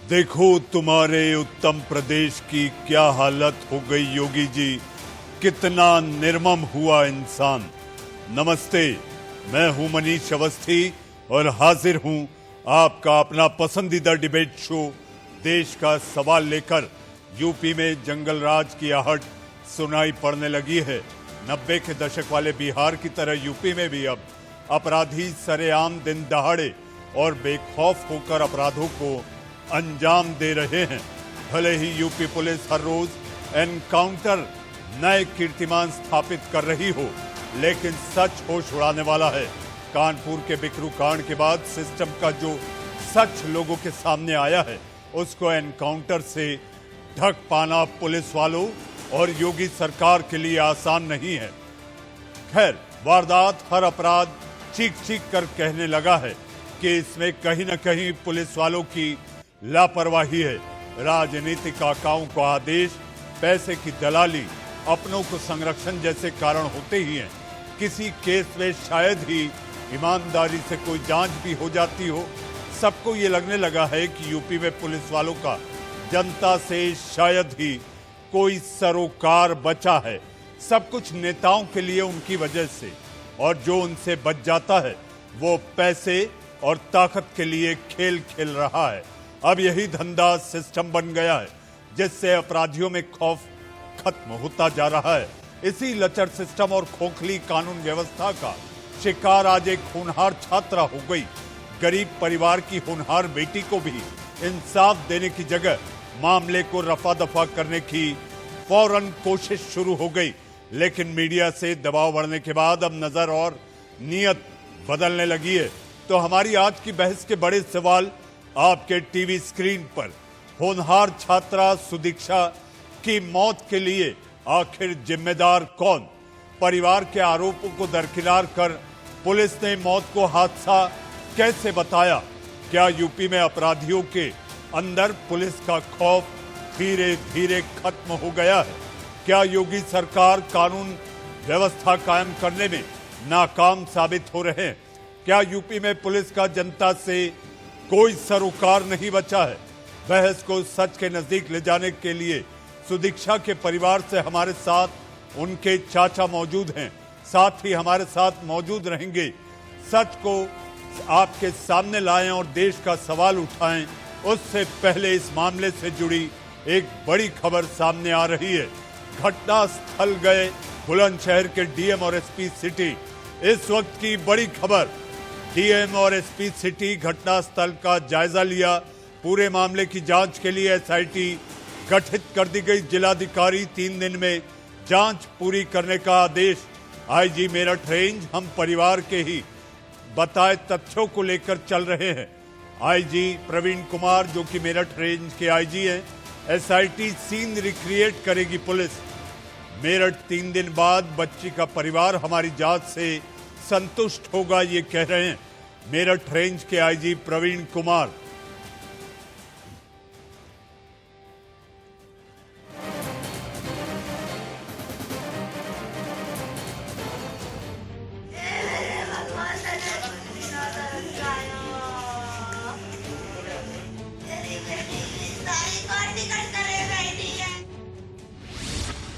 देखो तुम्हारे उत्तम प्रदेश की क्या हालत हो गई योगी जी, कितना निर्मम हुआ इंसान। नमस्ते, मैं हूं मनीष अवस्थी और हाजिर हूं आपका अपना पसंदीदा डिबेट शो देश का सवाल लेकर। यूपी में जंगल राज की आहट सुनाई पड़ने लगी है। 90 के दशक वाले बिहार की तरह यूपी में भी अब अपराधी सरेआम दिन दहाड़े और बेखौफ होकर अपराधों को अंजाम दे रहे हैं। भले ही यूपी पुलिस हर रोज एनकाउंटर नए कीर्तिमान स्थापित कर रही हो, लेकिन सच होश उड़ाने वाला है। कानपुर के बिकरू कांड के बाद सिस्टम का जो सच लोगों के सामने आया है, उसको एनकाउंटर से ढक पाना पुलिस वालों और योगी सरकार के लिए आसान नहीं है। खैर, वारदात हर अपराध चीख चीख कर कहने लगा है कि इसमें कहीं न कहीं पुलिस वालों की लापरवाही है। राजनीतिक आकाओं को आदेश, पैसे की दलाली, अपनों को संरक्षण जैसे कारण होते ही हैं। किसी केस में शायद ही ईमानदारी से कोई जांच भी हो जाती हो। सबको ये लगने लगा है कि यूपी में पुलिस वालों का जनता से शायद ही कोई सरोकार बचा है। सब कुछ नेताओं के लिए उनकी वजह से, और जो उनसे बच जाता है वो पैसे और ताकत के लिए खेल खेल रहा है। अब यही धंधा सिस्टम बन गया है, जिससे अपराधियों में खौफ खत्म होता जा रहा है। इसी लचर सिस्टम और खोखली कानून व्यवस्था का शिकार आज एक होनहार छात्रा हो गई। गरीब परिवार की होनहार बेटी को भी इंसाफ देने की जगह मामले को रफा दफा करने की फौरन कोशिश शुरू हो गई। लेकिन मीडिया से दबाव बढ़ने के बाद अब नजर और नीयत बदलने लगी है। तो हमारी आज की बहस के बड़े सवाल आपके टीवी स्क्रीन पर। होनहार छात्रा सुदीक्षा की मौत के लिए आखिर जिम्मेदार कौन? परिवार के आरोपों को दरकिनार कर पुलिस ने मौत को हादसा कैसे बताया? क्या यूपी में अपराधियों के अंदर पुलिस का खौफ धीरे धीरे खत्म हो गया है? क्या योगी सरकार कानून व्यवस्था कायम करने में नाकाम साबित हो रहे हैं? क्या यूपी में पुलिस का जनता से कोई सरोकार नहीं बचा है? बहस को सच के नजदीक ले जाने के लिए सुदीक्षा के परिवार से हमारे साथ उनके चाचा मौजूद हैं, साथ ही हमारे साथ मौजूद रहेंगे। सच को आपके सामने लाएं और देश का सवाल उठाएं। उससे पहले इस मामले से जुड़ी एक बड़ी खबर सामने आ रही है। घटना स्थल गए बुलंदशहर के डीएम और एसपी सिटी। इस वक्त की बड़ी खबर, डीएम और एसपी सिटी घटना स्थल का जायजा लिया। पूरे मामले की जांच के लिए एसआईटी गठित कर दी गई। जिलाधिकारी 3 दिन में जांच पूरी करने का आदेश। आईजी मेरठ रेंज हम परिवार के ही बताए तथ्यों को लेकर चल रहे हैं। आईजी प्रवीण कुमार जो कि मेरठ रेंज के आईजी हैं, एसआईटी सीन रिक्रिएट करेगी पुलिस। मेरठ 3 दिन बाद बच्ची का परिवार हमारी जांच से संतुष्ट होगा, ये कह रहे हैं मेरठ रेंज के आईजी प्रवीण कुमार।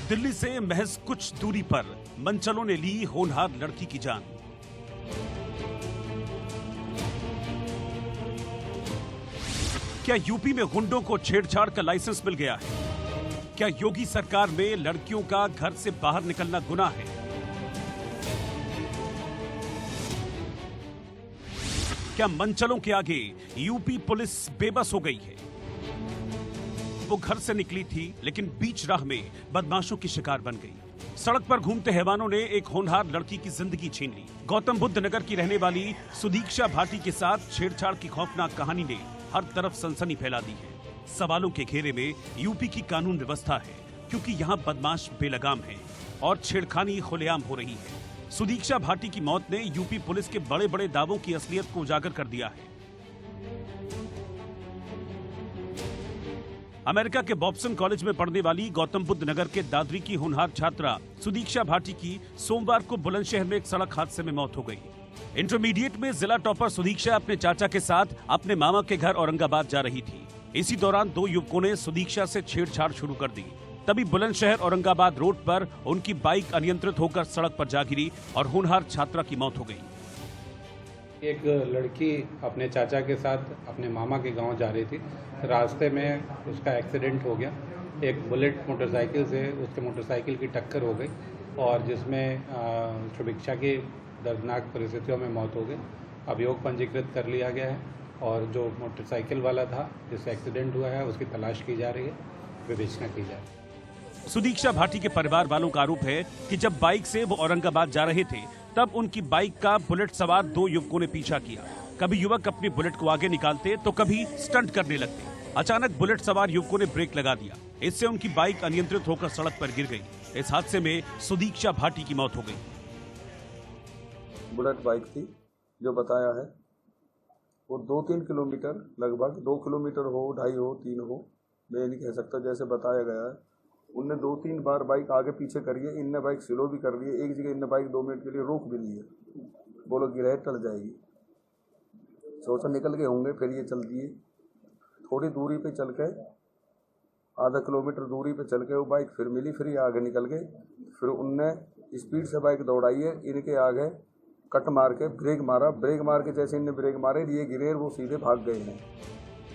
दिल्ली से महज कुछ दूरी पर मनचलों ने ली होनहार लड़की की जान। क्या यूपी में गुंडों को छेड़छाड़ का लाइसेंस मिल गया है? क्या योगी सरकार में लड़कियों का घर से बाहर निकलना गुनाह है? क्या मनचलों के आगे यूपी पुलिस बेबस हो गई है? वो घर से निकली थी, लेकिन बीच राह में बदमाशों की शिकार बन गई। सड़क पर घूमते हैवानों ने एक होनहार लड़की की जिंदगी छीन ली। गौतम बुद्ध नगर की रहने वाली सुदीक्षा भाटी के साथ छेड़छाड़ की खौफनाक कहानी ने हर तरफ सनसनी फैला दी है। सवालों के घेरे में यूपी की कानून व्यवस्था है, क्योंकि यहाँ बदमाश बेलगाम हैं और छेड़खानी खुलेआम हो रही है। सुदीक्षा भाटी की मौत ने यूपी पुलिस के बड़े बड़े दावों की असलियत को उजागर कर दिया है। अमेरिका के बॉब्सन कॉलेज में पढ़ने वाली गौतम बुद्ध नगर के दादरी की होनहार छात्रा सुदीक्षा भाटी की सोमवार को बुलंदशहर में एक सड़क हादसे में मौत हो गई। इंटरमीडिएट में जिला टॉपर सुदीक्षा अपने चाचा के साथ अपने मामा के घर औरंगाबाद जा रही थी। इसी दौरान दो युवकों ने सुदीक्षा से छेड़छाड़ शुरू कर दी। तभी बुलंदशहर औरंगाबाद रोड पर उनकी बाइक अनियंत्रित होकर सड़क पर जा गिरी और होनहार छात्रा की मौत हो गई। एक लड़की अपने चाचा के साथ अपने मामा के गांव जा रही थी। रास्ते में उसका एक्सीडेंट हो गया। एक बुलेट मोटरसाइकिल से उसके मोटरसाइकिल की टक्कर हो गई और जिसमें सुदीक्षा की दर्दनाक परिस्थितियों में मौत हो गई। अभियोग पंजीकृत कर लिया गया है और जो मोटरसाइकिल वाला था जिससे एक्सीडेंट हुआ है उसकी तलाश की जा रही है, विवेचना की जा रही है। सुदीक्षा भाटी के परिवार वालों का आरोप है कि जब बाइक से वो औरंगाबाद जा रहे थे तब उनकी बाइक का बुलेट सवार दो युवकों ने पीछा किया। कभी युवक अपनी बुलेट को आगे निकालते तो कभी स्टंट करने लगते। अचानक बुलेट सवार युवकों ने ब्रेक लगा दिया। इससे उनकी बाइक अनियंत्रित होकर सड़क पर गिर गई। इस हादसे में सुदीक्षा भाटी की मौत हो गई। बुलेट बाइक थी जो बताया है वो 2-3 किलोमीटर, लगभग 2 किलोमीटर हो, 2.5 हो, 3 हो, मैं नहीं कह सकता, जैसे बताया गया है। उनने 2-3 बार बाइक आगे पीछे करी है। इनने बाइक स्लो भी कर ली है। एक जगह इनने बाइक 2 मिनट के लिए रोक भी ली है। बोलो गिरा टल जाएगी, सोचा निकल गए होंगे, फिर ये चल दिए। थोड़ी दूरी पे चल के, आधा किलोमीटर दूरी पे चल के वो बाइक फिर मिली, फिर ये आगे निकल गए। फिर उनने स्पीड से बाइक दौड़ाई है। इनके आगे कट मार के ब्रेक मारा। ब्रेक मार के जैसे इनने ब्रेक मारे ये गिरे, वो सीधे भाग गए हैं।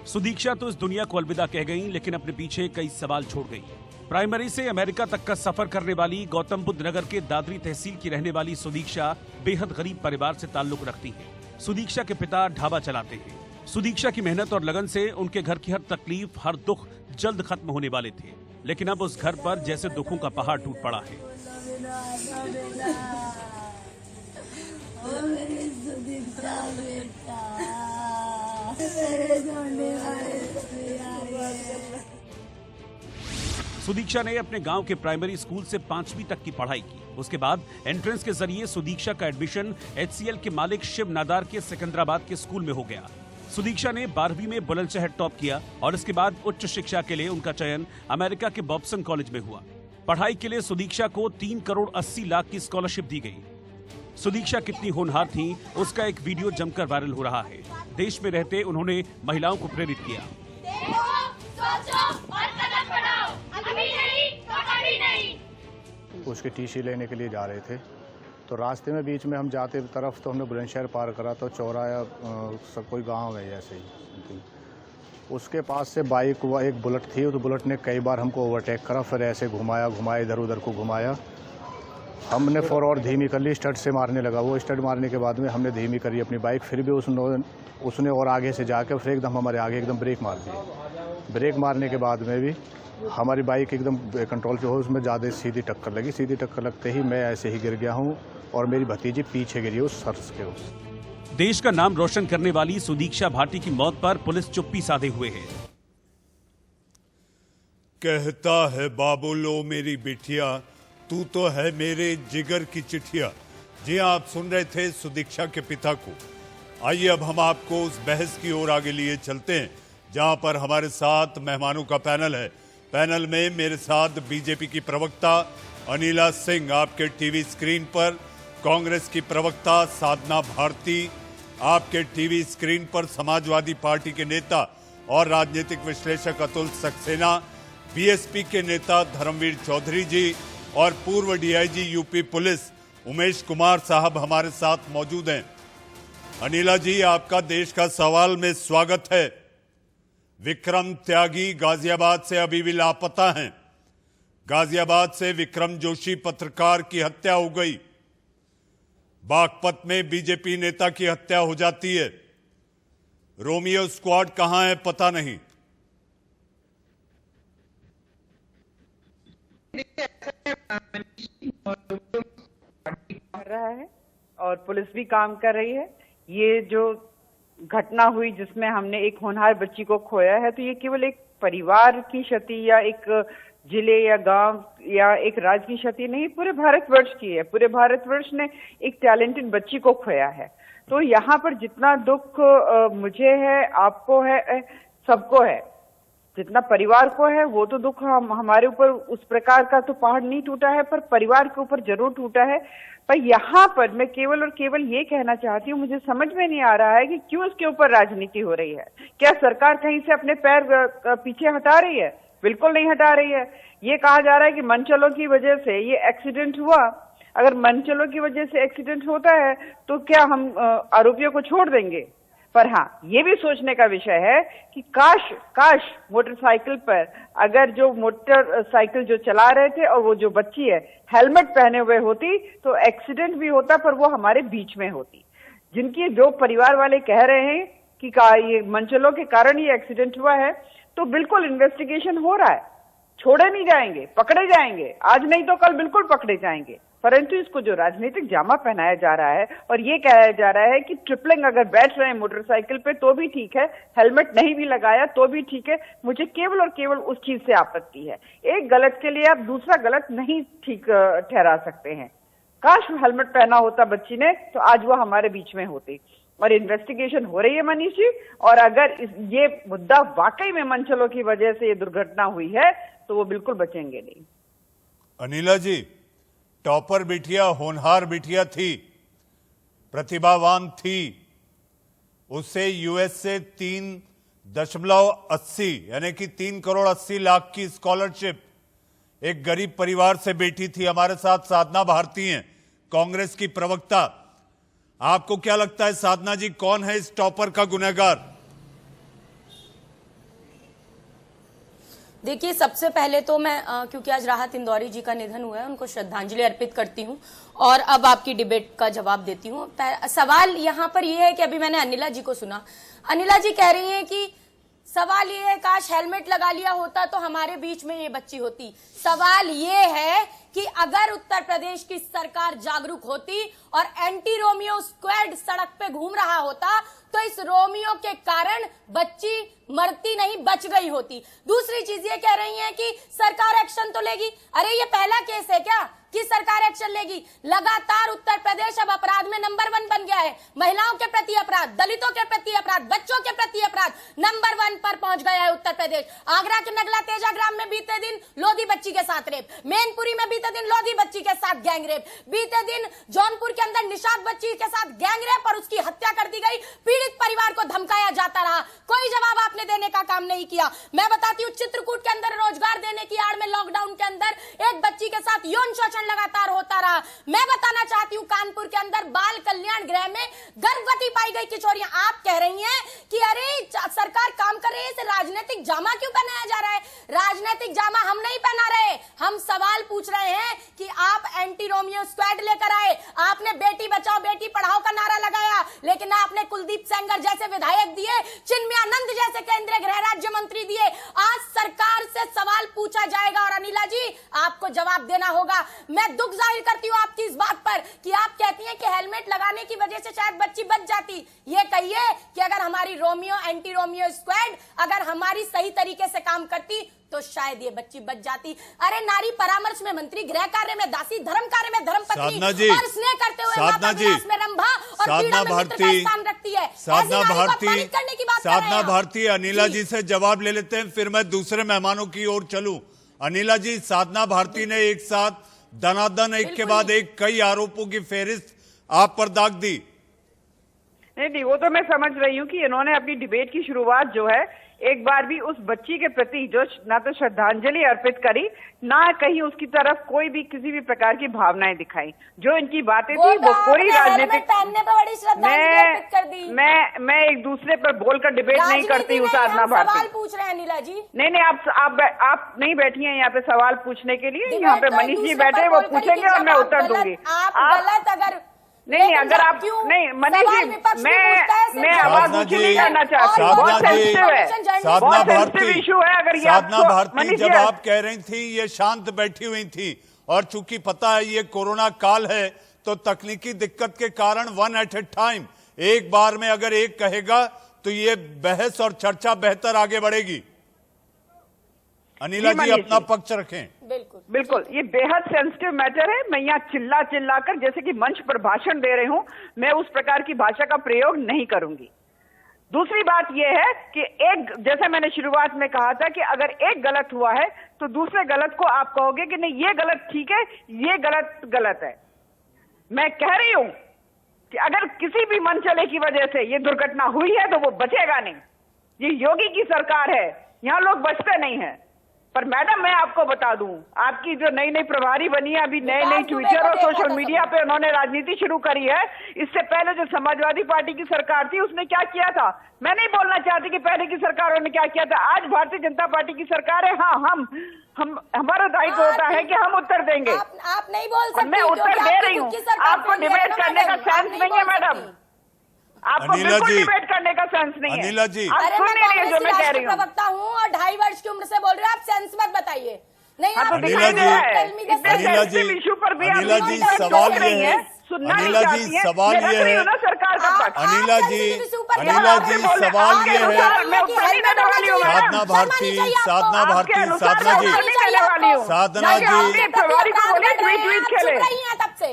सुदीक्षा तो इस दुनिया को अलविदा कह गई, लेकिन अपने पीछे कई सवाल छोड़ गई। प्राइमरी से अमेरिका तक का सफर करने वाली गौतम बुद्ध नगर के दादरी तहसील की रहने वाली सुदीक्षा बेहद गरीब परिवार से ताल्लुक रखती है। सुदीक्षा के पिता ढाबा चलाते हैं। सुदीक्षा की मेहनत और लगन से उनके घर की हर तकलीफ, हर दुख जल्द खत्म होने वाले थे, लेकिन अब उस घर पर जैसे दुखों का पहाड़ टूट पड़ा है। सुदीक्षा ने अपने गांव के प्राइमरी स्कूल से 5वीं तक की पढ़ाई की। उसके बाद एंट्रेंस के जरिए सुदीक्षा का एडमिशन HCL के मालिक शिव नादार के सिकंदराबाद के स्कूल में हो गया। सुदीक्षा ने 12वीं में बुलंदशहर टॉप किया और इसके बाद उच्च शिक्षा के लिए उनका चयन अमेरिका के बॉब्सन कॉलेज में हुआ। पढ़ाई के लिए सुदीक्षा को 3 करोड़ 80 लाख की स्कॉलरशिप दी गई। सुदीक्षा कितनी होनहार थी उसका एक वीडियो जमकर वायरल हो रहा है। देश में रहते उन्होंने महिलाओं को प्रेरित किया। उसकी टीसी लेने के लिए जा रहे थे तो रास्ते में बीच में हम जाते तरफ तो हमने बुलंदशहर पार करा तो चौराया सब कोई गांव है ऐसे ही। उसके पास से बाइक एक बुलेट थी, तो बुलेट ने कई बार हमको ओवरटेक करा, फिर ऐसे घुमाया इधर उधर को घुमाया। हमने फॉर और धीमी कर ली, स्टड से मारने लगा। वो स्टड मारने के बाद में हमने धीमी करी अपनी बाइक, फिर भी उसने और आगे से जाकर फिर एकदम हमारे आगे एकदम ब्रेक मार दी। ब्रेक मारने के बाद में भी हमारी बाइक एकदम कंट्रोल से हो, उसमें ज़्यादा सीधी टक्कर लगी। सीधी टक्कर लगते ही मैं ऐसे ही गिर गया हूँ और मेरी भतीजी पीछे गिरी उस सर्स के। देश का नाम रोशन करने वाली सुदीक्षा भाटी की मौत पर पुलिस चुप्पी साधे हुए है। कहता है बाबुलो मेरी बिटिया, तू तो है मेरे जिगर की चिट्ठिया। जी आप सुन रहे थे सुदीक्षा के पिता को। आइए अब हम आपको उस बहस की ओर आगे लिए चलते हैं जहां पर हमारे साथ मेहमानों का पैनल है। पैनल में मेरे साथ बीजेपी की प्रवक्ता अनिला सिंह, आपके टीवी स्क्रीन पर कांग्रेस की प्रवक्ता साधना भारती, आपके टीवी स्क्रीन पर समाजवादी पार्टी के नेता और राजनीतिक विश्लेषक अतुल सक्सेना, बीएसपी के नेता धर्मवीर चौधरी जी और पूर्व DIG UP police Umesh Kumar साहब हमारे साथ मौजूद हैं। अनिला जी, आपका देश का सवाल में स्वागत है। विक्रम त्यागी गाजियाबाद से अभी भी लापता हैं। गाजियाबाद से विक्रम जोशी पत्रकार की हत्या हो गई। बागपत में बीजेपी नेता की हत्या हो जाती है। रोमियो स्क्वाड कहां है पता नहीं। कर रहा है और पुलिस भी काम कर रही है। ये जो घटना हुई जिसमें हमने एक होनहार बच्ची को खोया है, तो ये केवल एक परिवार की क्षति या एक जिले या गांव या एक राज्य की क्षति नहीं, पूरे भारतवर्ष की है। पूरे भारतवर्ष ने एक टैलेंटेड बच्ची को खोया है। तो यहाँ पर जितना दुख मुझे है, आपको है, सबको है। जितना परिवार को है वो तो दुख हमारे ऊपर उस प्रकार का तो पहाड़ नहीं टूटा है, पर परिवार के ऊपर जरूर टूटा है। पर यहाँ पर मैं केवल और केवल ये कहना चाहती हूँ, मुझे समझ में नहीं आ रहा है कि क्यों इसके ऊपर राजनीति हो रही है। क्या सरकार कहीं से अपने पैर पीछे हटा रही है? बिल्कुल नहीं हटा रही है। ये कहा जा रहा है कि मनचलों की वजह से ये एक्सीडेंट हुआ। अगर मनचलों की वजह से एक्सीडेंट होता है तो क्या हम आरोपियों को छोड़ देंगे? पर हाँ, ये भी सोचने का विषय है कि काश मोटरसाइकिल पर अगर जो मोटरसाइकिल जो चला रहे थे और वो जो बच्ची है हेलमेट पहने हुए होती तो एक्सीडेंट भी होता, पर वो हमारे बीच में होती। जिनकी जो परिवार वाले कह रहे हैं कि ये मनचलों के कारण ये एक्सीडेंट हुआ है, तो बिल्कुल इन्वेस्टिगेशन हो रहा है, छोड़े नहीं जाएंगे, पकड़े जाएंगे, आज नहीं तो कल बिल्कुल पकड़े जाएंगे। परंतु इसको जो राजनीतिक जामा पहनाया जा रहा है और ये कहा जा रहा है कि ट्रिपलिंग अगर बैठ रहे हैं मोटरसाइकिल पे तो भी ठीक है, हेलमेट नहीं भी लगाया तो भी ठीक है, मुझे केवल और केवल उस चीज से आपत्ति है। एक गलत के लिए आप दूसरा गलत नहीं ठीक ठहरा सकते हैं। काश हेलमेट पहना होता बच्ची ने तो आज वो हमारे बीच में होती। और इन्वेस्टिगेशन हो रही है मनीष जी, और अगर ये मुद्दा वाकई में मनचलों की वजह से ये दुर्घटना हुई है तो वो बिल्कुल बचेंगे नहीं। अनिला जी, टॉपर बिटिया, होनहार बिटिया थी, प्रतिभावान थी, उससे यूएस से 3.80 यानी कि 3,80,00,000 की स्कॉलरशिप एक गरीब परिवार से बेटी थी। हमारे साथ साधना भारती हैं, कांग्रेस की प्रवक्ता। आपको क्या लगता है साधना जी, कौन है इस टॉपर का गुनहगार? देखिए, सबसे पहले तो मैं क्योंकि आज राहत इंदौरी जी का निधन हुआ है, उनको श्रद्धांजलि अर्पित करती हूं और अब आपकी डिबेट का जवाब देती हूं। सवाल यहां पर यह है कि अभी मैंने अनिला जी को सुना, अनिला जी कह रही हैं कि सवाल ये है काश हेलमेट लगा लिया होता तो हमारे बीच में ये बच्ची होती। सवाल ये है कि अगर उत्तर प्रदेश की सरकार जागरूक होती और एंटी रोमियो स्क्वाड सड़क पे घूम रहा होता तो इस रोमियो के कारण बच्ची मरती नहीं, बच गई होती। दूसरी चीज ये कह रही है कि सरकार एक्शन तो लेगी। अरे ये पहला केस है क्या कि सरकार एक्शन लेगी? लगातार उत्तर प्रदेश अब अपराध में नंबर 1 बन गया है। महिलाओं के प्रति अपराध, दलितों के प्रति अपराध, बच्चों के प्रति अपराध नंबर 1 पर पहुंच गया है उत्तर प्रदेश। आगरा के नगला तेजा ग्राम में बीते दिन लोधी बच्ची के साथ रेप, मैनपुरी में बीते दिन लोधी बच्ची के साथ गैंग रेप, बीते दिन जौनपुर के अंदर निषाद बच्ची के साथ गैंग रेप और उसकी हत्या कर दी गई। पीड़ित परिवार को धमकाया जाता रहा, कोई जवाब आपने देने का काम नहीं किया। मैं बताती हूँ, चित्रकूट के अंदर रोजगार देने की आड़ में लॉकडाउन के अंदर एक बच्ची के साथ यौन शोषण लगातार होता रहा। मैं बताना चाहती हूँ, कानपुर के अंदर बाल कल्याण गृह में गर्भवती पाई गई किशोरियां। आप कह रही हैं कि अरे सरकार काम कर रही है, इसे राजनीतिक जामा क्यों पहनाया जा रहा है? राजनीतिक जामा हम नहीं पहना रहे, हम सवाल पूछ रहे हैं कि आप एंटी रोमियो स्क्वाड लेकर आए, आपने बेटी बचाओ बेटी पढ़ाओ का नारा लगाया, लेकिन आपने कुलदीप सेंगर जैसे विधायक दिए, चिन्मयानंद जैसे केंद्रीय गृह राज्य मंत्री दिए। आज सरकार से सवाल पूछा जाएगा और अनिला जी आपको जवाब देना होगा। मैं दुख जाहिर करती हूँ आपकी इस बात पर कि आप कहती हैं कि हेलमेट लगाने की वजह से शायद बच्ची बच जाती। ये कहिए कि अगर हमारी रोमियो एंटी रोमियो स्क्वाड अगर हमारी सही तरीके से काम करती तो शायद ये बच्ची बच जाती। अरे नारी परामर्श में मंत्री, गृह कार्य में दासी, धर्म कार्य में धर्मपत्नी और स्नेह करते हुए माता विलास में रंभा और पीड़ा में मित्र का स्थान रखती है। साधना भारती, अनिला जी से जवाब ले लेते हैं, फिर मैं दूसरे मेहमानों की ओर चलूं। अनिला जी, साधना भारती ने एक साथ दनादन एक के बाद एक कई आरोपों की फेहरिस्त आप पर दाग दी। नहीं, वो तो मैं समझ रही हूँ कि इन्होंने अपनी डिबेट की शुरुआत जो है एक बार भी उस बच्ची के प्रति जो ना तो श्रद्धांजलि अर्पित करी, ना कहीं उसकी तरफ कोई भी किसी भी प्रकार की भावनाएं दिखाई। जो इनकी बातें थी वो कोई राजनीतिक, मैं एक दूसरे पर बोलकर डिबेट नहीं करती हूँ साधना भारती। सवाल पूछ रहे हैं अनिला जी। नहीं, आप नहीं बैठी हैं यहाँ पे सवाल पूछने के लिए, यहाँ पे मनीष जी बैठे, वो पूछेंगे और मैं उत्तर दूंगी। आप नहीं, अगर आप नहीं मनीष जी, मैं आवाज ऊंची नहीं करना चाहती, बहुत सेंसिटिव है, बहुत सेंसिटिव इशू है। अगर ये साधना भारती, जब आप कह रही थी ये शांत बैठी हुई थी, और चूंकि पता है ये कोरोना काल है तो तकनीकी दिक्कत के कारण 1 एट ए टाइम, एक बार में अगर एक कहेगा तो ये बहस और चर्चा बेहतर आगे बढ़ेगी। अनिला जी अपना पक्ष रखें। बिल्कुल, ये बेहद सेंसिटिव मैटर है। मैं यहाँ चिल्ला कर जैसे कि मंच पर भाषण दे रही हूँ, मैं उस प्रकार की भाषा का प्रयोग नहीं करूंगी। दूसरी बात यह है कि एक, जैसे मैंने शुरुआत में कहा था कि अगर एक गलत हुआ है तो दूसरे गलत को आप कहोगे कि नहीं ये गलत ठीक है, ये गलत है। मैं कह रही हूं कि अगर किसी भी मनचले की वजह से ये दुर्घटना हुई है तो वो बचेगा नहीं। ये योगी की सरकार है, यहां लोग बचते नहीं हैं। पर मैडम मैं आपको बता दूं, आपकी जो नई नई प्रभारी बनी है, अभी नए ट्विटर और सोशल मीडिया पे उन्होंने राजनीति शुरू करी है। इससे पहले जो समाजवादी पार्टी की सरकार थी उसने क्या किया था, मैं नहीं बोलना चाहती कि पहले की सरकारों ने क्या किया था। आज भारतीय जनता पार्टी की सरकार है, हाँ हम हमारा दायित्व होता है कि हम उत्तर देंगे। आप नहीं बोल सकते, मैं उत्तर दे रही हूँ। आपको डिबेट करने का सेंस नहीं है मैडम, आपको अनिला बिल्कुल जी, डिबेट करने का सेंस नहीं है। अनिला जी, आप सुन नहीं रही जो मैं कह रही हूँ। प्रवक्ता हूँ और 2.5 वर्ष की उम्र से बोल रहे हो, आप सेंस मत बताइए। नहीं हाँ, तो आप दिखाई दे रहा है। अनिला जी, इश्यू पर भी अनिला आप जी, लोग सवाल टोक ये रही है, हैं, सुनना नहीं अनिला जी, चाहती हैं। सवाल मैं रख ये रही है, हूँ ना सरकार का पक्ष। अनिला जी, अनिला जी, सवाल ये है, मैं उत्तर नहीं देने वाली हूँ मैडम। साधना भारती, साधना भारती, आपके अनुसार साधना मैं जी, उत्तर नहीं देने वाली हूँ। साधना जी, अपनी प्रभारी को बोलिए ट्वीट खेले। तब से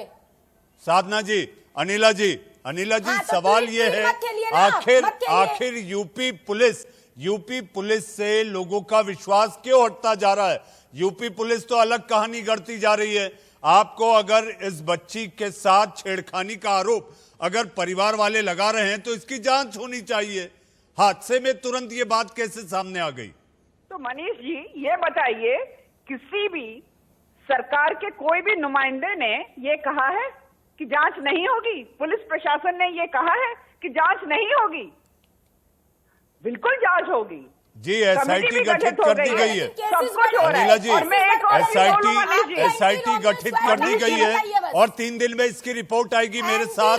साधना जी, अनिला जी, अनिला जी, हाँ, तो सवाल ट्वीट ये भी है, मत खेलिए ना, आखिर मत खेलिए। आखिर यूपी पुलिस से लोगों का विश्वास क्यों हटता जा रहा है? यूपी पुलिस तो अलग कहानी गढ़ती जा रही है। आपको अगर इस बच्ची के साथ छेड़खानी का आरोप अगर परिवार वाले लगा रहे हैं तो इसकी जांच होनी चाहिए। हादसे में तुरंत ये बात कैसे सामने आ गई? तो मनीष जी ये बताइए, किसी भी सरकार के कोई भी नुमाइंदे ने ये कहा है कि जांच नहीं होगी? पुलिस प्रशासन ने ये कहा है कि जांच नहीं होगी? बिल्कुल जांच होगी जी, एसआईटी गठित कर दी गई है। सब कुछ हो रहा अनिला है। जी, और मैं एक और चीज बोलूं मनीष जी, एसआईटी गठित कर दी गई है और 3 दिन में इसकी रिपोर्ट आएगी। मेरे साथ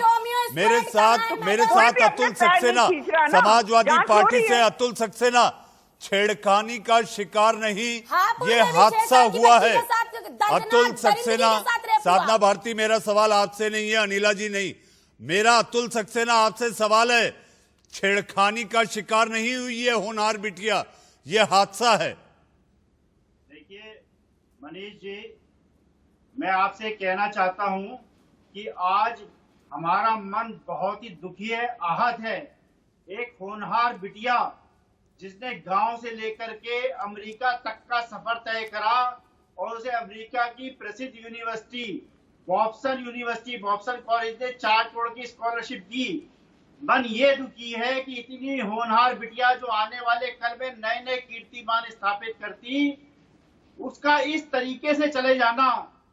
अतुल सक्सेना, समाजवादी पार्टी से अतुल सक्सेना, छेड़खानी का शिकार नहीं, ये हादसा हुआ है। अतुल सक्सेना, साधना भारती, मेरा सवाल आपसे नहीं है, अनिला जी नहीं, मेरा अतुल सक्सेना आपसे सवाल है। छेड़खानी का शिकार नहीं हुई ये होनहार बिटिया, ये हादसा है। देखिए मनीष जी, मैं आपसे कहना चाहता हूं कि आज हमारा मन बहुत ही दुखी है, आहत है। एक होनहार बिटिया जिसने गांव से लेकर के अमेरिका तक का सफर तय करा और उसे अमेरिका की प्रसिद्ध यूनिवर्सिटी बॉब्सन कॉलेज ने 4 करोड़ की स्कॉलरशिप दी। मन ये दुखी है कि इतनी होनहार बिटिया जो आने वाले कल में नए नए कीर्तिमान स्थापित करती, उसका इस तरीके से चले जाना,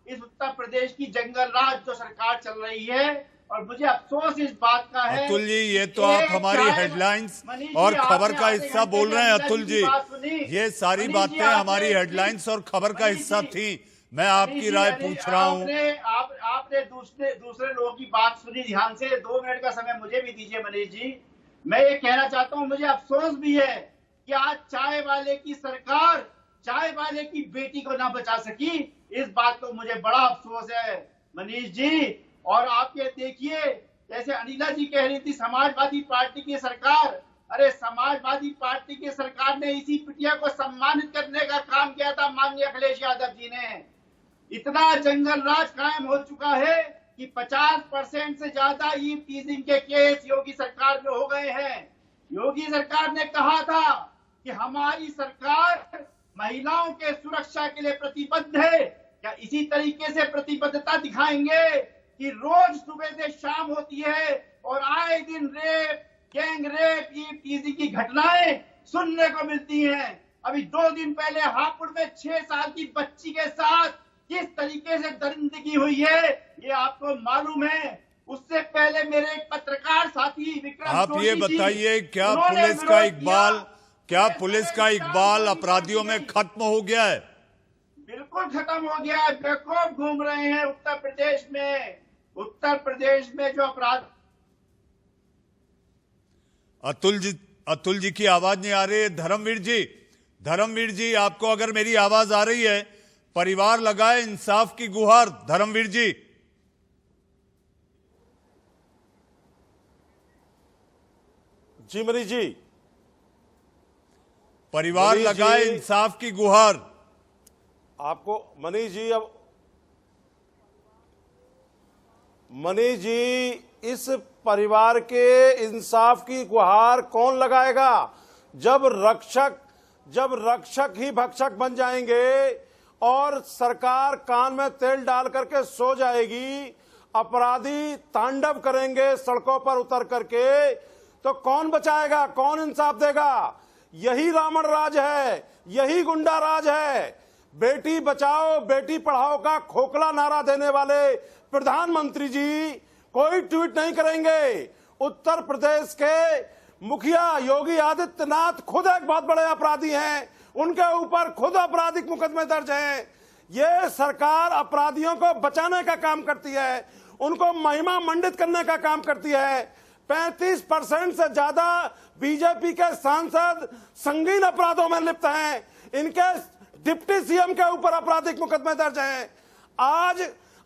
इस उत्तर प्रदेश की जंगल राज जो सरकार चल रही है, और मुझे अफसोस इस बात का है। अतुल जी, ये तो आप हमारी हेडलाइंस और खबर का हिस्सा बोल रहे हैं। अतुल जी, ये सारी बातें हमारी हेडलाइंस और खबर का हिस्सा थी। मैं आपकी राय पूछ रहा हूँ। आपने दूसरे लोगों की बात सुनी ध्यान से। 2 मिनट का समय मुझे भी दीजिए मनीष जी। मैं ये कहना चाहता हूँ, मुझे अफसोस भी है कि आज चाय वाले की सरकार चाय वाले की बेटी को ना बचा सकी। इस बात को मुझे बड़ा अफसोस है मनीष जी। और आप ये देखिए, जैसे अनिला जी कह रही थी समाजवादी पार्टी की सरकार, अरे समाजवादी पार्टी की सरकार ने इसी बिटिया को सम्मानित करने का काम किया था माननीय अखिलेश यादव जी ने। इतना जंगल राज कायम हो चुका है कि 50% से ज्यादा ईव टीजिंग के केस योगी सरकार में हो गए हैं। योगी सरकार ने कहा था कि हमारी सरकार महिलाओं के सुरक्षा के लिए प्रतिबद्ध है। क्या इसी तरीके से प्रतिबद्धता दिखाएंगे कि रोज सुबह से शाम होती है और आए दिन rape, gang rape, eve teasing की घटनाएं सुनने को मिलती हैं। अभी 2 दिन पहले हापुड़ में 6 साल की बच्ची के साथ किस तरीके से दरिंदगी हुई है, ये आपको मालूम है। उससे पहले मेरे एक पत्रकार साथी विक्रम, आप ये बताइए, क्या पुलिस का इकबाल अपराधियों में खत्म हो गया है? बिल्कुल खत्म हो गया है। बेखौफ घूम रहे हैं उत्तर प्रदेश में जो अपराध। अतुल जी की आवाज नहीं आ रही है। धर्मवीर जी, आपको अगर मेरी आवाज आ रही है, परिवार लगाए इंसाफ की गुहार। धर्मवीर जी, जी मनीष जी, परिवार लगाए इंसाफ की गुहार। आपको मनीष जी, अब मनीष जी, इस परिवार के इंसाफ की गुहार कौन लगाएगा? जब रक्षक ही भक्षक बन जाएंगे और सरकार कान में तेल डाल करके सो जाएगी, अपराधी तांडव करेंगे सड़कों पर उतर करके, तो कौन बचाएगा, कौन इंसाफ देगा? यही रावण राज है, यही गुंडा राज है। बेटी बचाओ बेटी पढ़ाओ का खोखला नारा देने वाले प्रधानमंत्री जी कोई ट्वीट नहीं करेंगे। उत्तर प्रदेश के मुखिया योगी आदित्यनाथ खुद एक बहुत बड़े अपराधी हैं, उनके ऊपर खुद आपराधिक मुकदमे दर्ज हैं। ये सरकार अपराधियों को बचाने का काम करती है, उनको महिमा मंडित करने का काम करती है। 35% से ज्यादा बीजेपी के सांसद संगीन अपराधों में लिप्त हैं, इनके डिप्टी सीएम के ऊपर आपराधिक मुकदमे दर्ज हैं।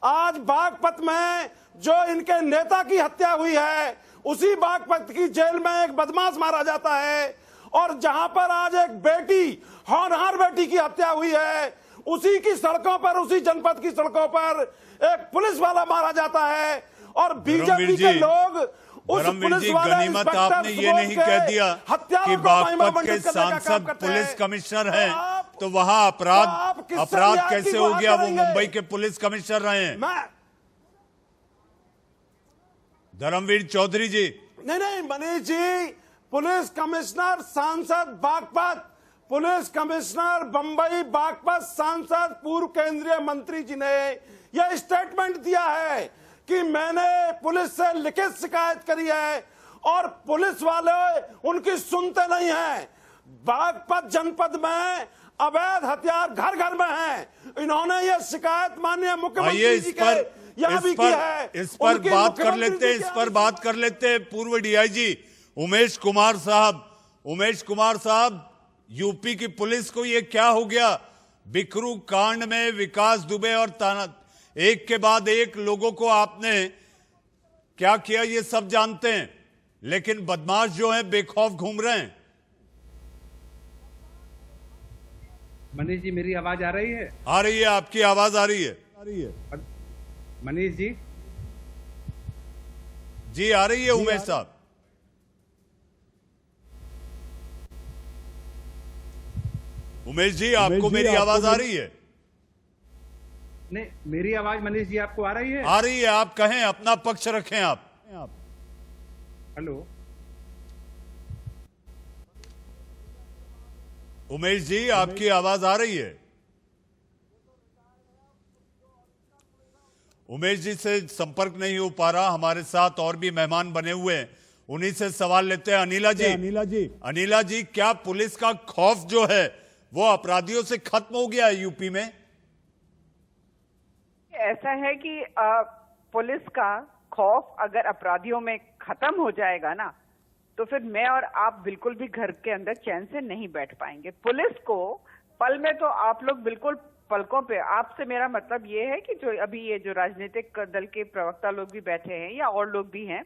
आज बागपत में जो इनके नेता की हत्या हुई है, उसी बागपत की जेल में एक बदमाश मारा जाता है, और जहां पर आज एक बेटी, होनहार बेटी की हत्या हुई है, उसी की सड़कों पर, उसी जनपद की सड़कों पर एक पुलिस वाला मारा जाता है। और बीजेपी के लोग उस पुलिस वाले गनीमत आपने ये नहीं कह दिया कि बागपत के सांसद पुलिस कमिश्नर हैं, तो वहां अपराध कैसे हो गया? वो मुंबई के पुलिस कमिश्नर रहे हैं। धर्मवीर चौधरी जी। नहीं मनीष जी, पुलिस कमिश्नर, सांसद बागपत, पुलिस कमिश्नर बंबई, बागपत सांसद, पूर्व केंद्रीय मंत्री जी ने यह स्टेटमेंट दिया है कि मैंने पुलिस से लिखित शिकायत करी है और पुलिस वाले उनकी सुनते नहीं हैं। बागपत जनपद में अवैध हथियार घर घर में हैं। इन्होंने यह शिकायत माननीय मुख्यमंत्री जी के यहाँ भी की है। इस पर बात कर लेते हैं पूर्व डीआईजी उमेश कुमार साहब, यूपी की पुलिस को ये क्या हो गया? बिकरू कांड में विकास दुबे और एक के बाद एक लोगों को आपने क्या किया ये सब जानते हैं, लेकिन बदमाश जो है बेखौफ घूम रहे हैं। मनीष जी, मेरी आवाज आ रही है? आ रही है, आपकी आवाज आ रही है। मनीष जी आ रही है। उमेश साहब, उमेश जी आपको मेरी आवाज आ रही है? नहीं, मेरी आवाज मनीष जी आपको आ रही है? आ रही है। आप कहें, अपना पक्ष रखें आप। हेलो उमेश जी, आपकी आवाज आ रही है? उमेश जी से संपर्क नहीं हो पा रहा। हमारे साथ और भी मेहमान बने हुए हैं, उन्हीं से सवाल लेते हैं। अनिला जी, क्या पुलिस का खौफ जो है वो अपराधियों से खत्म हो गया है यूपी में? ऐसा है कि पुलिस का खौफ अगर अपराधियों में खत्म हो जाएगा ना, तो फिर मैं और आप बिल्कुल भी घर के अंदर चैन से नहीं बैठ पाएंगे। पुलिस को पल में तो आप लोग बिल्कुल पलकों पे, आपसे मेरा मतलब ये है कि जो अभी ये जो राजनीतिक दल के प्रवक्ता लोग भी बैठे हैं या और लोग भी हैं,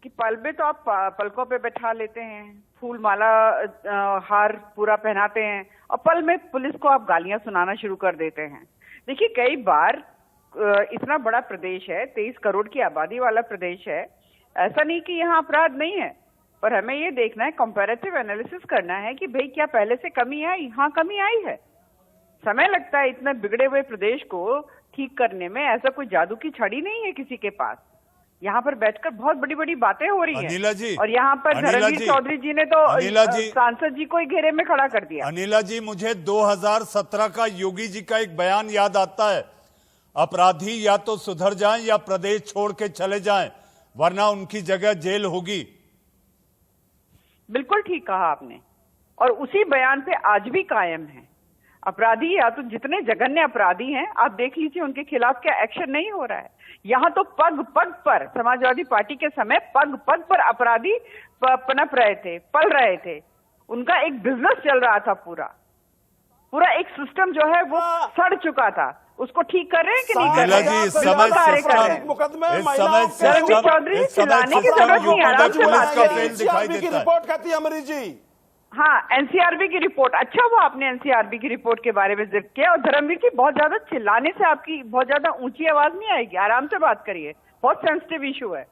कि पल में तो आप पलकों पे बैठा लेते हैं, फूल माला हार पूरा पहनाते हैं, और पल में पुलिस को आप गालियां सुनाना शुरू कर देते हैं। देखिए, कई बार इतना बड़ा प्रदेश है, 23 करोड़ की आबादी वाला प्रदेश है, ऐसा नहीं कि यहाँ अपराध नहीं है, पर हमें ये देखना है, कंपैरेटिव एनालिसिस करना है कि भाई क्या पहले से कमी है? यहाँ कमी आई है। समय लगता है इतने बिगड़े हुए प्रदेश को ठीक करने में। ऐसा कोई जादू की छड़ी नहीं है किसी के पास। यहाँ पर बैठकर बहुत बड़ी बड़ी बातें हो रही हैं। और यहाँ पर धर्मवीर चौधरी जी ने तो सांसद जी को ही घेरे में खड़ा कर दिया। अनिला जी, मुझे 2017 का योगी जी का एक बयान याद आता है, अपराधी या तो सुधर जाएं या प्रदेश छोड़ के चले जाएं, वरना उनकी जगह जेल होगी। बिल्कुल ठीक कहा आपने, और उसी बयान पे आज भी कायम है। अपराधी या तो जितने जघन्य अपराधी हैं, आप देख लीजिए उनके खिलाफ क्या एक्शन नहीं हो रहा है। यहाँ तो पग पग पर, समाजवादी पार्टी के समय पग पग पर अपराधी पनप रहे थे, पल रहे थे। उनका एक बिजनेस चल रहा था, पूरा एक सिस्टम जो है वो सड़ चुका था। उसको ठीक कर रहे हैं कि नहीं कर रहे? जी, इस समय चौधरी चिल्लाने की जरूरत नहीं है, आराम से बात करिए। रिपोर्ट कहती है अमरीश जी। हाँ, एनसीआरबी की रिपोर्ट। अच्छा, वो आपने एनसीआरबी की रिपोर्ट के बारे में जिक्र किया। और धर्मवीर जी, बहुत ज्यादा चिल्लाने से आपकी बहुत ज्यादा ऊंची आवाज नहीं आएगी, आराम से बात करिए, बहुत सेंसिटिव इशू है।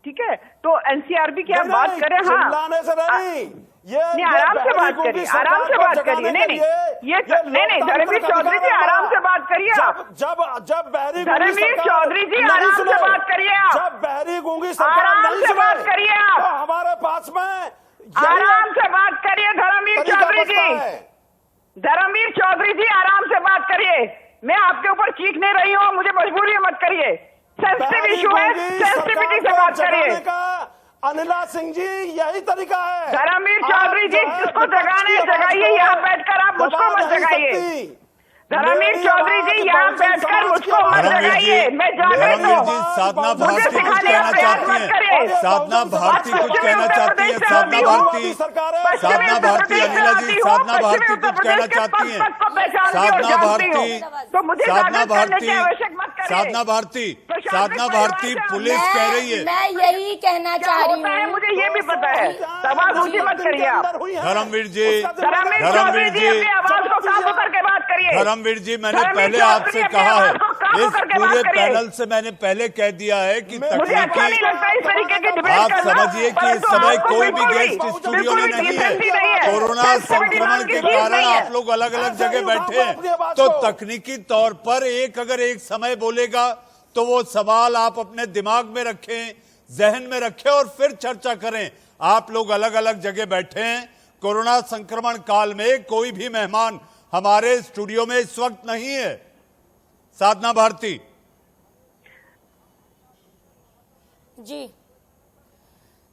ठीक है, तो एनसीआरबी की आप बात करें। हाँ, चिल्लाने से नहीं, नहीं आराम से बात करिए, आराम से बात करिए। नहीं नहीं धर्मवीर चौधरी जी आराम से बात करिए आप। जब बहरी धर्मवीर चौधरी जी आराम से बात करिए आप। जब बहरी गूंगी सरकार आराम नहीं से सुने, बात करिए आप। तो हमारे पास में आराम से बात करिए धर्मवीर चौधरी जी। धर्मवीर चौधरी जी आराम से बात करिए। मैं आपके ऊपर चीख नहीं रही हूँ, मुझे मजबूरी मत करिए। सेंसिटिव इशू है, सेंसिटिविटी से बात करिए। अनिला सिंह जी यही तरीका है। धर्मवीर चौधरी जी जिसको जगाने जगाइए, यहाँ बैठकर आप मुझको मत जगाइए। धर्मवीर चौधरी जी यहाँ बैठकर मुझको मत जगाइए, मैं जागृत हूँ। साधना मुझे भारती कुछ सिखाने का कहना प्रयास चाहती मत है। करिए। साधना भारती कुछ कहना चाहती है। साधना भारती, साधना भारती, अनिला जी, साधना भारती कुछ कहना चाहती है। साधना भारती, तो मुझे साधना भारती, आवश्यक मत करिए। साधना भारती, साधना भारती पुलिस कह रही है। मैं यही कहना चाह रही हूँ, मुझे ये भी पता है। सवाल ऊंची मत करिए आप। धर्मवीर जी, धर्मवीर चौधरी जी अपनी आवाज को काम करके बात करिए। धर्मवीर जी, मैंने पहले आपसे कहा है, इस पूरे पैनल से मैंने पहले कह दिया है कि तकनीकी, आप समझिए कि इस समय कोई भी गेस्ट स्टूडियो में नहीं है। कोरोना संक्रमण के कारण आप लोग अलग अलग जगह बैठे हैं, तो तकनीकी तौर पर अगर एक समय बोलेगा तो वो सवाल आप अपने दिमाग में रखें, जहन में रखें और फिर चर्चा करें। आप लोग अलग अलग जगह बैठे हैं। कोरोना संक्रमण काल में कोई भी मेहमान हमारे स्टूडियो में इस वक्त नहीं है। साधना भारती जी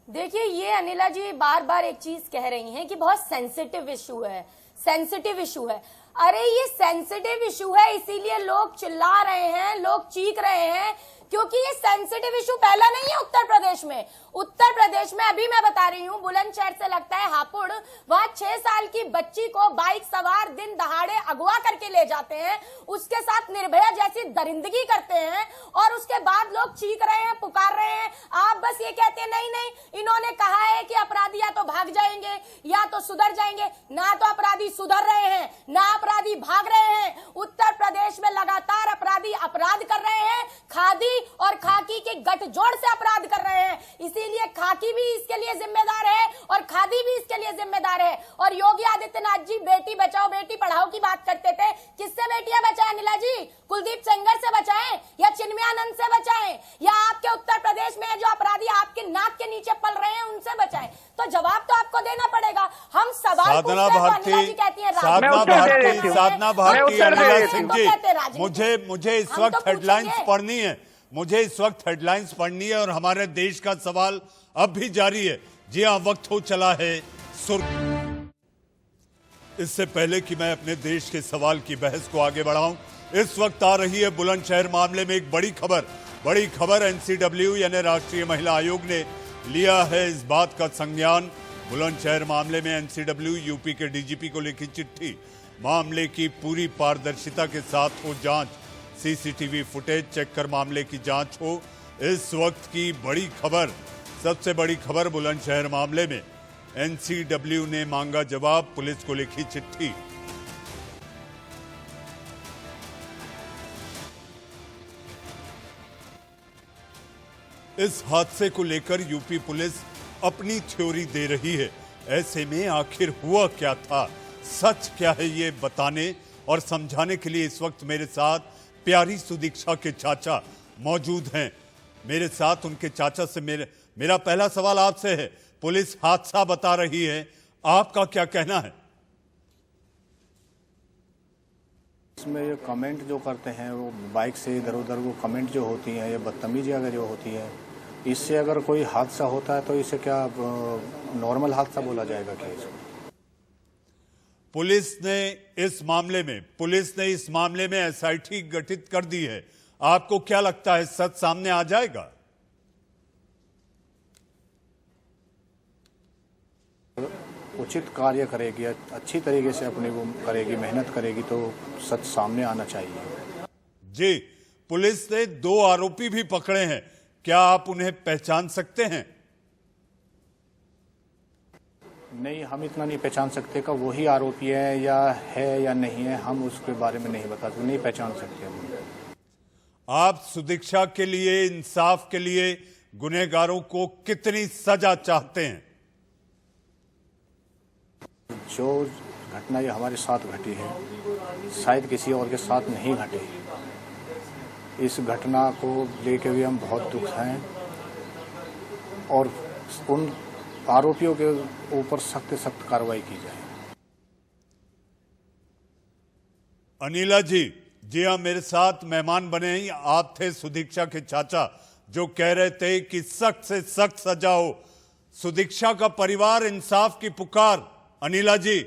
देखिए, ये अनिला जी बार बार एक चीज कह रही हैं कि बहुत सेंसिटिव इशू है, सेंसिटिव इशू है। अरे ये सेंसिटिव इशू है, इसीलिए लोग चिल्ला रहे हैं, लोग चीख रहे हैं, क्योंकि ये सेंसिटिव इशू पहला नहीं है उत्तर प्रदेश में। उत्तर प्रदेश में अभी मैं बता रही हूँ, बुलंदशहर से लगता है हापुड़, वहां 6 साल की बच्ची को बाइक सवार दिन दहाड़े अगवा करके ले जाते हैं, उसके साथ निर्भया जैसी दरिंदगी करते हैं, और उसके बाद लोग चीख रहे हैं, पुकार रहे हैं। आप बस ये कहते हैं नहीं नहीं, इन्होंने कहा है कि अपराधी या तो भाग जाएंगे या तो सुधर जाएंगे। ना तो अपराधी सुधर रहे हैं, ना अपराधी भाग रहे हैं। उत्तर प्रदेश में लगातार अपराधी अपराध कर रहे हैं, खादी और खाकी के गठजोड़ से अपराध कर रहे हैं। इसीलिए खाकी भी इसके लिए जिम्मेदार है और खादी भी इसके लिए जिम्मेदार है। और योगी आदित्यनाथ जी बेटी बचाओ बेटी पढ़ाओ की बात करते थे, किससे बेटियां बचाएं अनिला जी? कुलदीप सेंगर से बचाएं या चिन्मयानंद से बचाएं, या आपके उत्तर प्रदेश में जो अपराधी आपके नाक के नीचे पल रहे हैं उनसे बचाएं? तो जवाब तो आपको देना पड़ेगा। हम सवाल साधना भारती, साधना भारती, साधना भारती, अनिला सिंह जी, मुझे इस वक्त हेडलाइंस पढ़नी है, मुझे इस वक्त हेडलाइंस पढ़नी है और हमारे देश का सवाल अब भी जारी है। जी हाँ, वक्त हो चला है इससे पहले कि मैं अपने देश के सवाल की बहस को आगे बढ़ाऊं, इस वक्त आ रही है बुलंदशहर मामले में एक बड़ी खबर एनसीडब्ल्यू यानी राष्ट्रीय महिला आयोग ने लिया है इस बात का संज्ञान। बुलंदशहर मामले में एनसीडब्ल्यू यूपी के डीजीपी को लिखी चिट्ठी, मामले की पूरी पारदर्शिता के साथ हो जांच, सीसीटीवी फुटेज चेक कर मामले की जांच हो। इस वक्त की बड़ी खबर, सबसे बड़ी खबर बुलंदशहर मामले में एनसीडब्ल्यू ने मांगा जवाब, पुलिस को लिखी चिट्ठी। इस हादसे को लेकर यूपी पुलिस अपनी थ्योरी दे रही है। ऐसे में आखिर हुआ क्या था, सच क्या है, ये बताने और समझाने के लिए इस वक्त मेरे साथ प्यारी सुदीक्षा के चाचा मौजूद हैं। मेरे साथ उनके चाचा से मेरा पहला सवाल आपसे है। पुलिस हादसा बता रही है, आपका क्या कहना है? इसमें ये कमेंट जो करते हैं वो बाइक से इधर उधर वो कमेंट जो होती हैं, ये बदतमीजी अगर जो होती है, इससे अगर कोई हादसा होता है तो इसे क्या नॉर्मल हादसा बोला जाएगा क्या इसको? पुलिस ने इस मामले में एसआईटी गठित कर दी है। आपको क्या लगता है, सच सामने आ जाएगा? उचित कार्य करेगी, अच्छी तरीके से अपनी वो करेगी, मेहनत करेगी तो सच सामने आना चाहिए। जी, पुलिस ने 2 आरोपी भी पकड़े हैं, क्या आप उन्हें पहचान सकते हैं? नहीं, हम इतना नहीं पहचान सकते कि वही आरोपी है या नहीं है, हम उसके बारे में नहीं बता सकते, नहीं पहचान सकते हम। आप सुदीक्षा के लिए, इंसाफ के लिए गुनहगारों को कितनी सजा चाहते हैं। जो घटना ये हमारे साथ घटी है शायद किसी और के साथ नहीं घटी। इस घटना को लेके भी हम बहुत दुख हैं और उन आरोपियों के ऊपर सख्त से सख्त कार्रवाई की जाए। अनिला जी हाँ, मेरे साथ मेहमान बने हैं, आप थे सुदीक्षा के चाचा जो कह रहे थे कि सख्त से सख्त सजा हो। सुदीक्षा का परिवार इंसाफ की पुकार। अनिला जी,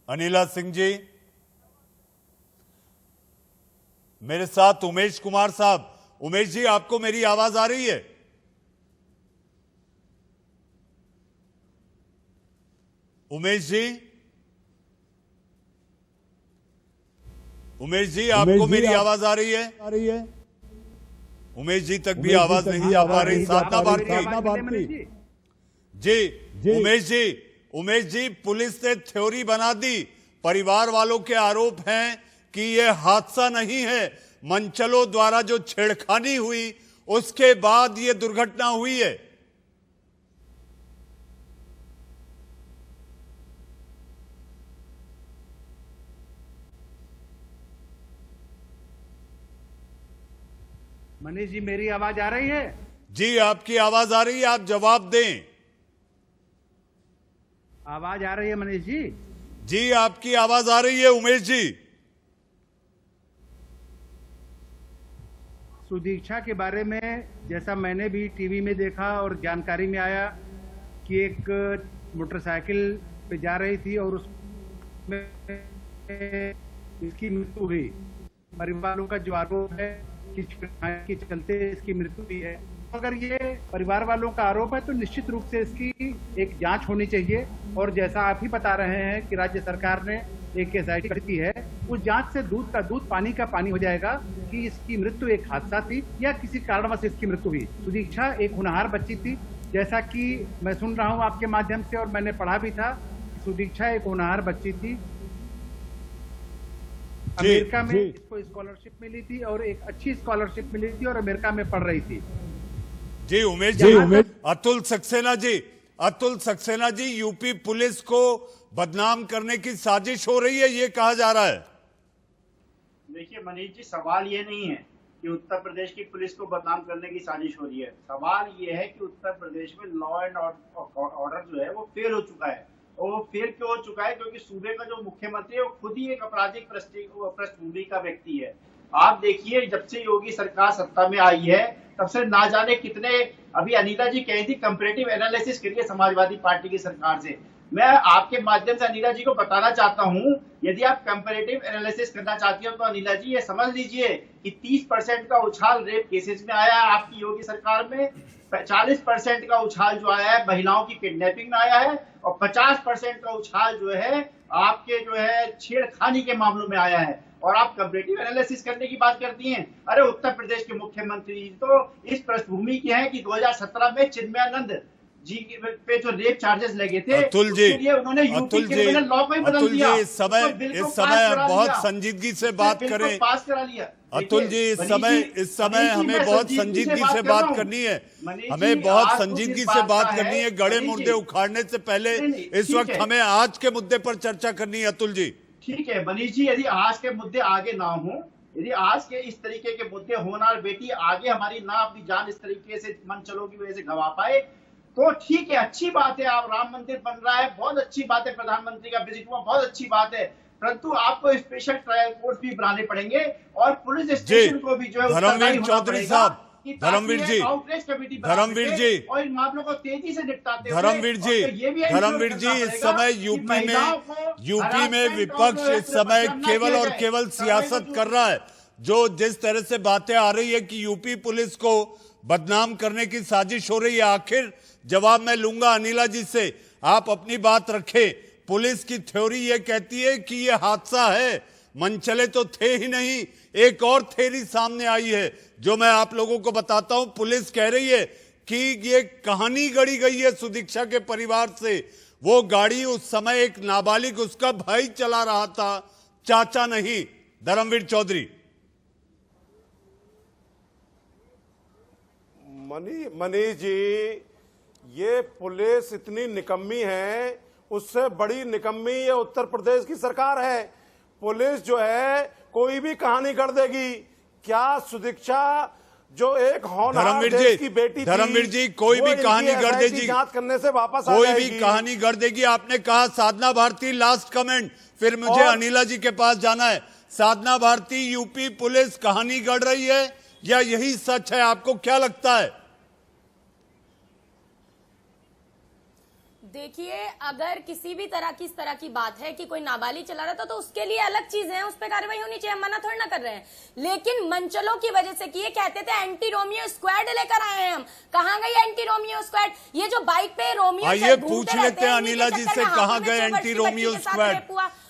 अनिला सिंह जी, मेरे साथ उमेश कुमार साहब। उमेश जी, आपको मेरी आवाज आ रही है? उमेश जी आपको मेरी आवाज आ रही है? उमेश जी तक भी आवाज नहीं आ पा रही। साधना भारती जी, उमेश जी, पुलिस ने थ्योरी बना दी। परिवार वालों के आरोप हैं कि यह हादसा नहीं है, मंचलों द्वारा जो छेड़खानी हुई उसके बाद यह दुर्घटना हुई है। मनीष जी, मेरी आवाज आ रही है? जी, आपकी आवाज आ रही है, आप जवाब दें। आवाज आ रही है मनीष जी? जी, आपकी आवाज आ रही है उमेश जी। सुदीक्षा के बारे में जैसा मैंने भी टीवी में देखा और जानकारी में आया कि एक मोटरसाइकिल पे जा रही थी और उसमें इसकी मृत्यु हुई। परिवार वालों का जो आरोप है कि चलते इसकी मृत्यु हुई है। अगर ये परिवार वालों का आरोप है तो निश्चित रूप से इसकी एक जांच होनी चाहिए और जैसा आप ही बता रहे हैं कि राज्य सरकार ने एक एसआईटी गठित की है, उस जांच से दूध का दूध पानी का पानी हो जाएगा कि इसकी मृत्यु एक हादसा थी या किसी कारणवश इसकी मृत्यु हुई। सुदीक्षा एक होनहार बच्ची थी, जैसा कि मैं सुन रहा हूं आपके माध्यम से और मैंने पढ़ा भी था। सुदीक्षा एक होनहार बच्ची थी, अमेरिका में इसको स्कॉलरशिप मिली थी और एक अच्छी स्कॉलरशिप मिली थी और अमेरिका में पढ़ रही थी। जी उमेश जी, अतुल सक्सेना जी, यूपी पुलिस को बदनाम करने की साजिश हो रही है, ये कहा जा रहा है। देखिए मनीष जी, सवाल ये नहीं है कि उत्तर प्रदेश की पुलिस को बदनाम करने की साजिश हो रही है। सवाल ये है कि उत्तर प्रदेश में लॉ एंड ऑर्डर जो है वो फेल हो चुका है। और वो फेल क्यों हो चुका है? क्योंकि सूबे का जो मुख्यमंत्री है वो खुद ही एक आपराधिक पृष्ठभूमि का व्यक्ति है। आप देखिए, जब से योगी सरकार सत्ता में आई है तब से ना जाने कितने, अभी अनिला जी कही थी कंपैरेटिव एनालिसिस करिए समाजवादी पार्टी की सरकार से। मैं आपके माध्यम से अनिला जी को बताना चाहता हूं, यदि आप कंपैरेटिव एनालिसिस करना चाहती हो तो अनिला जी ये समझ लीजिए कि 30% का उछाल रेप केसेस में आया है आपकी योगी सरकार में, 40% का उछाल जो आया है महिलाओं की किडनैपिंग में आया है और 50% का उछाल जो है आपके जो है छेड़खानी के मामलों में आया है। और आप कंपैरेटिव एनालिसिस करने की बात करती हैं। अरे उत्तर प्रदेश के मुख्यमंत्री तो इस पृष्ठभूमि के हैं कि 2017 में चिन्मयानंद जी पे जो रेप चार्जेस लगे थे, अतुल जी, उन्होंने यूपी के लॉ को ही बदल दिया। इस समय बहुत संजीदगी से बात करें। पास करा लिया। अतुल जी, इस समय हमें बहुत संजीदगी से बात करनी है। हमें बहुत संजीदगी से बात करनी है। गड़े मुर्दे उखाड़ने से पहले इस वक्त हमें आज के मुद्दे पर चर्चा करनी है। अतुल जी, ठीक है मनीष जी, यदि आज के मुद्दे आगे ना हो, यदि आज के इस तरीके के मुद्दे होना और बेटी आगे हमारी ना अपनी जान इस तरीके से मंचलों की वजह से गंवा पाए तो ठीक है, अच्छी बात है। आप राम मंदिर बन रहा है, बहुत अच्छी बात है। प्रधानमंत्री का विजिट हुआ, बहुत अच्छी बात है। परंतु आपको स्पेशल ट्रायल कोर्ट भी बनाने पड़ेंगे और पुलिस स्टेशन को भी जो है धर्मवीर चौधरी साहब, धर्मवीर जी, और इन मामलों को तेजी से निपटाते हुए धर्मवीर जी, इस समय यूपी में विपक्ष इस समय केवल और केवल सियासत कर रहा है। जो जिस तरह से बातें आ रही है कि यूपी पुलिस को बदनाम करने की साजिश हो रही है, आखिर जवाब मैं लूंगा अनिला जी से। आप अपनी बात रखें। पुलिस की थ्योरी ये कहती है कि ये हादसा है, मनचले तो थे ही नहीं। एक और थ्योरी सामने आई है जो मैं आप लोगों को बताता हूं। पुलिस कह रही है कि ये कहानी गढ़ी गई है सुदीक्षा के परिवार से। वो गाड़ी उस समय एक नाबालिग उसका भाई चला रहा था, चाचा नहीं। धर्मवीर चौधरी। मनीष जी, ये पुलिस इतनी निकम्मी है, उससे बड़ी निकम्मी ये उत्तर प्रदेश की सरकार है। पुलिस जो है कोई भी कहानी कर देगी। क्या सुदीक्षा जो एक होनहार देश की बेटी थी, धर्मवीर जी, कोई भी कहानी कर देगी, जांच करने से वापस कोई भी कहानी कर देगी। आपने कहा साधना भारती, लास्ट कमेंट, फिर मुझे अनिला जी के पास जाना है। साधना भारती, यूपी पुलिस कहानी गढ़ रही है या यही सच है? आपको क्या लगता है? देखिए, अगर किसी भी तरह की इस तरह की बात है कि कोई नाबालिग चला रहा था तो उसके लिए अलग चीज है, उस पर कार्रवाई होनी चाहिए, हम मना थोड़ी ना कर रहे हैं। लेकिन मंचलों की वजह से किए, कहते थे एंटी रोमियो स्क्वाड लेकर आए हैं हम। कहां गई एंटी रोमियो स्क्वाड? ये जो बाइक पे रोमियो आइए पूछ लेते हैं अनिला जी से, कहां गए एंटी रोमियो स्क्वाड?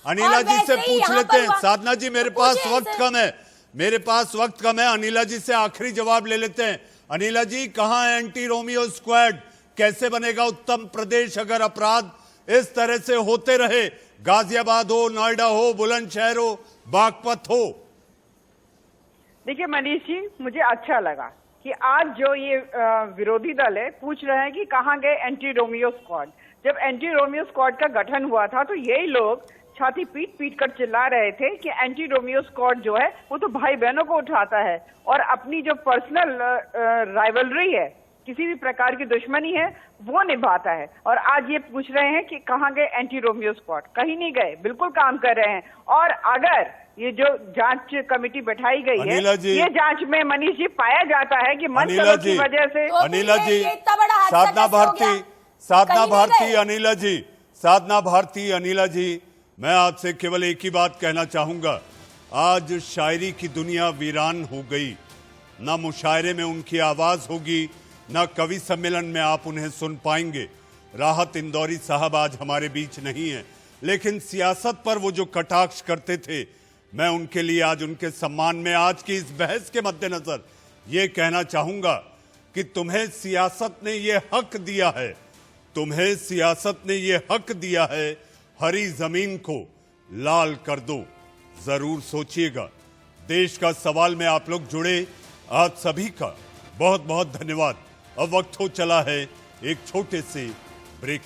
अनिला जी से पूछ लेते हैं। साधना जी, मेरे पास वक्त कम है, मेरे पास वक्त कम है। अनिला जी से आखिरी जवाब ले लेते हैं। अनिला जी, कहां है एंटी रोमियो स्क्वाड? कैसे बनेगा उत्तम प्रदेश अगर अपराध इस तरह से होते रहे? गाजियाबाद हो, नोएडा हो, बुलंदशहर हो, बागपत हो। देखिए मनीष जी, मुझे अच्छा लगा कि आज जो ये विरोधी दल है पूछ रहे हैं कि कहां गए एंटी रोमियो स्क्वाड। जब एंटी रोमियो स्क्वाड का गठन हुआ था तो यही लोग छाती पीट पीट कर चिल्ला रहे थे कि एंटी रोमियो स्क्वाड जो है वो तो भाई बहनों को उठाता है और अपनी जो पर्सनल राइवलरी है, किसी भी प्रकार की दुश्मनी है, वो निभाता है। और आज ये पूछ रहे हैं कि कहां गए एंटी रोमियो स्क्वाड? कहीं नहीं गए, बिल्कुल काम कर रहे हैं। और अगर ये जो जांच कमेटी बैठाई गई है, ये जांच में मनीष जी पाया जाता है कि मंचलों की वजह से अनिला जी, साधना भारती, साधना भारती, अनिला जी, साधना भारती, अनिला जी, मैं आपसे केवल एक ही बात कहना चाहूंगा। आज शायरी की दुनिया वीरान हो गई। ना मुशायरे में उनकी आवाज होगी, ना कवि सम्मेलन में आप उन्हें सुन पाएंगे। राहत इंदौरी साहब आज हमारे बीच नहीं है, लेकिन सियासत पर वो जो कटाक्ष करते थे, मैं उनके लिए आज उनके सम्मान में आज की इस बहस के मद्देनजर ये कहना चाहूंगा कि तुम्हें सियासत ने ये हक दिया है, तुम्हें सियासत ने ये हक दिया है, हरी जमीन को लाल कर दो। जरूर सोचिएगा। देश का सवाल में आप लोग जुड़े, आप सभी का बहुत बहुत धन्यवाद। अब वक्त हो चला है एक छोटे से ब्रेक।